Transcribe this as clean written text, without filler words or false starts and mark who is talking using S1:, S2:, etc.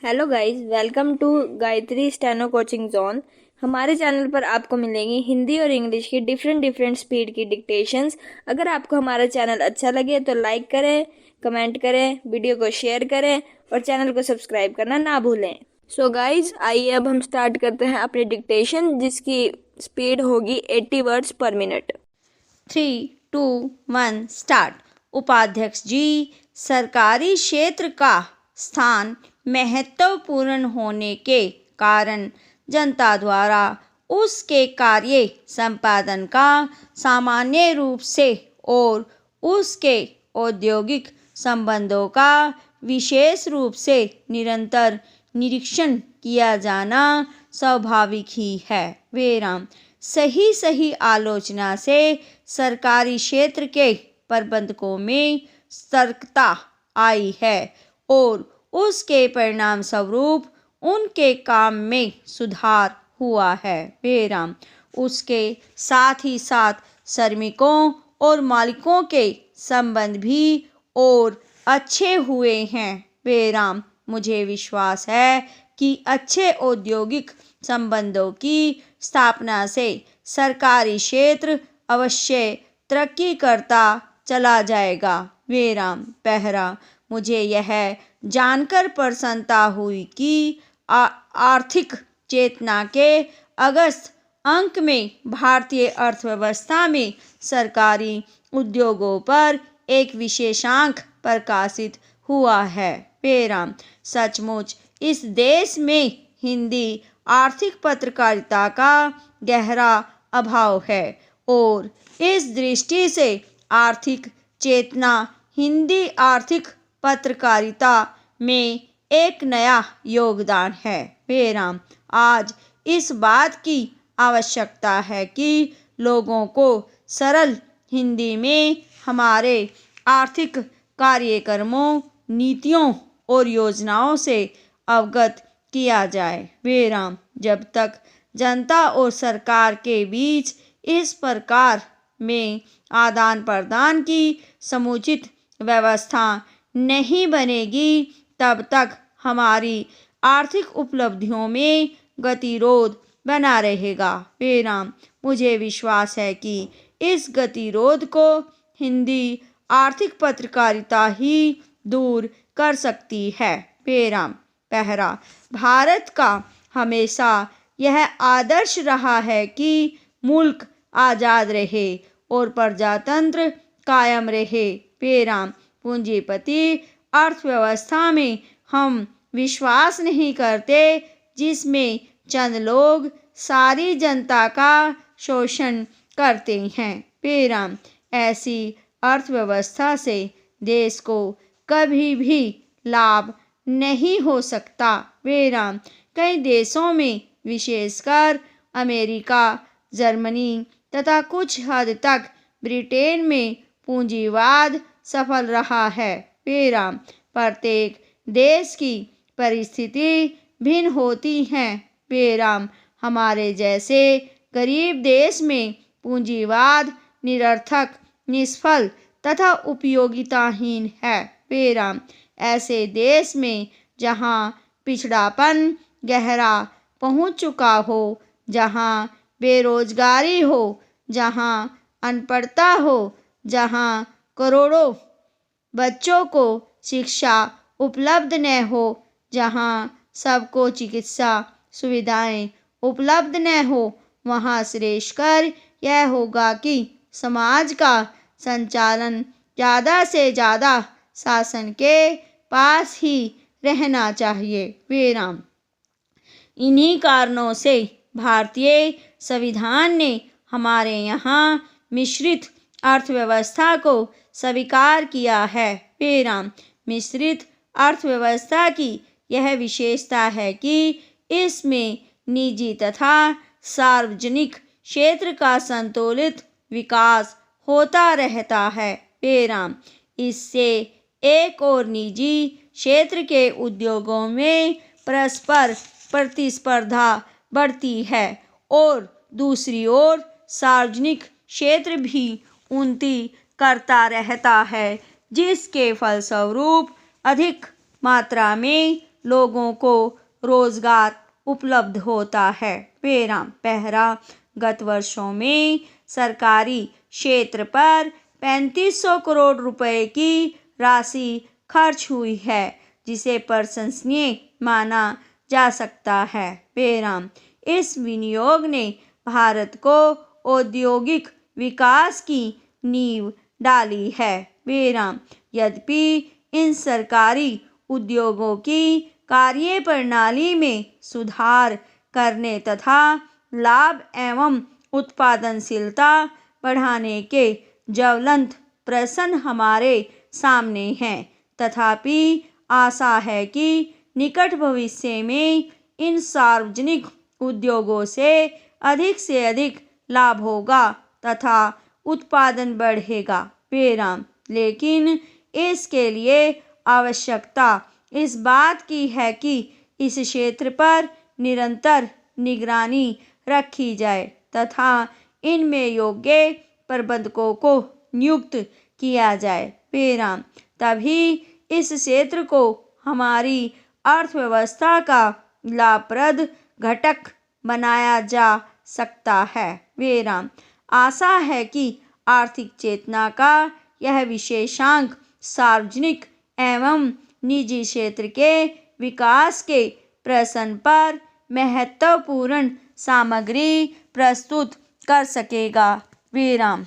S1: Hello guys, welcome to Gayatri steno coaching zone. हमारे channel पर आपको मिलेंगी हिंदी और इंग्लिश की डिफरेंट स्पीड की डिक्टेशंस। अगर आपको हमारा चैनल अच्छा लगे तो लाइक करें, कमेंट करें, वीडियो को शेयर करें और चैनल को सब्सक्राइब करना ना भूलें। सो गाइस, आइए अब हम स्टार्ट करते हैं अपनी डिक्टेशन, जिसकी स्पीड होगी 80 वर्ड्स पर मिनट।
S2: 3, 2, 1 स्टार्ट। उपाध्यक्ष जी, सरकारी क्षेत्र का स्थान महत्वपूर्ण होने के कारण जनता द्वारा उसके कार्य संपादन का सामान्य रूप से और उसके औद्योगिक संबंधों का विशेष रूप से निरंतर निरीक्षण किया जाना स्वाभाविक ही है। विराम। सही आलोचना से सरकारी क्षेत्र के प्रबंधकों में सतर्कता आई है और उसके परिणाम स्वरूप उनके काम में सुधार हुआ है। विराम। उसके साथ ही साथ श्रमिकों और मालिकों के संबंध भी और अच्छे हुए हैं। विराम। मुझे विश्वास है कि अच्छे औद्योगिक संबंधों की स्थापना से सरकारी क्षेत्र अवश्य तरक्की करता चला जाएगा। विराम। पहरा। मुझे यह जानकर प्रसन्नता हुई कि आर्थिक चेतना के अगस्त अंक में भारतीय अर्थव्यवस्था में सरकारी उद्योगों पर एक विशेषांक प्रकाशित हुआ है। विराम। सचमुच इस देश में हिंदी आर्थिक पत्रकारिता का गहरा अभाव है और इस दृष्टि से आर्थिक चेतना हिंदी आर्थिक पत्रकारिता में एक नया योगदान है। विराम। आज इस बात की आवश्यकता है कि लोगों को सरल हिंदी में हमारे आर्थिक कार्यक्रमों, नीतियों और योजनाओं से अवगत किया जाए। विराम। जब तक जनता और सरकार के बीच इस प्रकार में आदान प्रदान की समुचित व्यवस्था नहीं बनेगी, तब तक हमारी आर्थिक उपलब्धियों में गतिरोध बना रहेगा। विराम। मुझे विश्वास है कि इस गतिरोध को हिंदी आर्थिक पत्रकारिता ही दूर कर सकती है। विराम। पहरा। भारत का हमेशा यह आदर्श रहा है कि मुल्क आज़ाद रहे और प्रजातंत्र कायम रहे। विराम। पूंजीपति अर्थव्यवस्था में हम विश्वास नहीं करते, जिसमें चंद लोग सारी जनता का शोषण करते हैं। विराम। ऐसी अर्थव्यवस्था से देश को कभी भी लाभ नहीं हो सकता। विराम। कई देशों में, विशेषकर अमेरिका, जर्मनी तथा कुछ हद तक ब्रिटेन में पूंजीवाद सफल रहा है। विराम। प्रत्येक देश की परिस्थिति भिन्न होती है। विराम। हमारे जैसे गरीब देश में पूंजीवाद निरर्थक, निष्फल तथा उपयोगिताहीन है। विराम। ऐसे देश में जहाँ पिछड़ापन गहरा पहुँच चुका हो, जहाँ बेरोजगारी हो, जहाँ अनपढ़ता हो, जहाँ करोड़ों बच्चों को शिक्षा उपलब्ध न हो, जहाँ सबको चिकित्सा सुविधाएं उपलब्ध न हो, वहाँ श्रेष्ठ कर यह होगा कि समाज का संचालन ज़्यादा से ज़्यादा शासन के पास ही रहना चाहिए। विराम। इन्हीं कारणों से भारतीय संविधान ने हमारे यहाँ मिश्रित अर्थव्यवस्था को स्वीकार किया है। विराम। मिश्रित अर्थव्यवस्था की यह विशेषता है कि इसमें निजी तथा सार्वजनिक क्षेत्र का संतुलित विकास होता रहता है। विराम। इससे एक और निजी क्षेत्र के उद्योगों में परस्पर प्रतिस्पर्धा बढ़ती है और दूसरी ओर सार्वजनिक क्षेत्र भी उन्नति करता रहता है, जिसके फलस्वरूप अधिक मात्रा में लोगों को रोजगार उपलब्ध होता है। विराम। पहला, गत वर्षों में सरकारी क्षेत्र पर 3500 करोड़ रुपए की राशि खर्च हुई है, जिसे प्रशंसनीय माना जा सकता है। विराम। इस विनियोग ने भारत को औद्योगिक विकास की नींव डाली है। विराम। यद्यपि इन सरकारी उद्योगों की कार्यप्रणाली में सुधार करने तथा लाभ एवं उत्पादनशीलता बढ़ाने के ज्वलंत प्रश्न हमारे सामने हैं, तथापि आशा है कि निकट भविष्य में इन सार्वजनिक उद्योगों से अधिक लाभ होगा तथा उत्पादन बढ़ेगा। विराम। लेकिन इसके लिए आवश्यकता इस बात की है कि इस क्षेत्र पर निरंतर निगरानी रखी जाए तथा इनमें योग्य प्रबंधकों को नियुक्त किया जाए। विराम। तभी इस क्षेत्र को हमारी अर्थव्यवस्था का लाभप्रद घटक बनाया जा सकता है। विराम। आशा है कि आर्थिक चेतना का यह विशेषांक सार्वजनिक एवं निजी क्षेत्र के विकास के प्रश्न पर महत्वपूर्ण सामग्री प्रस्तुत कर सकेगा। विराम।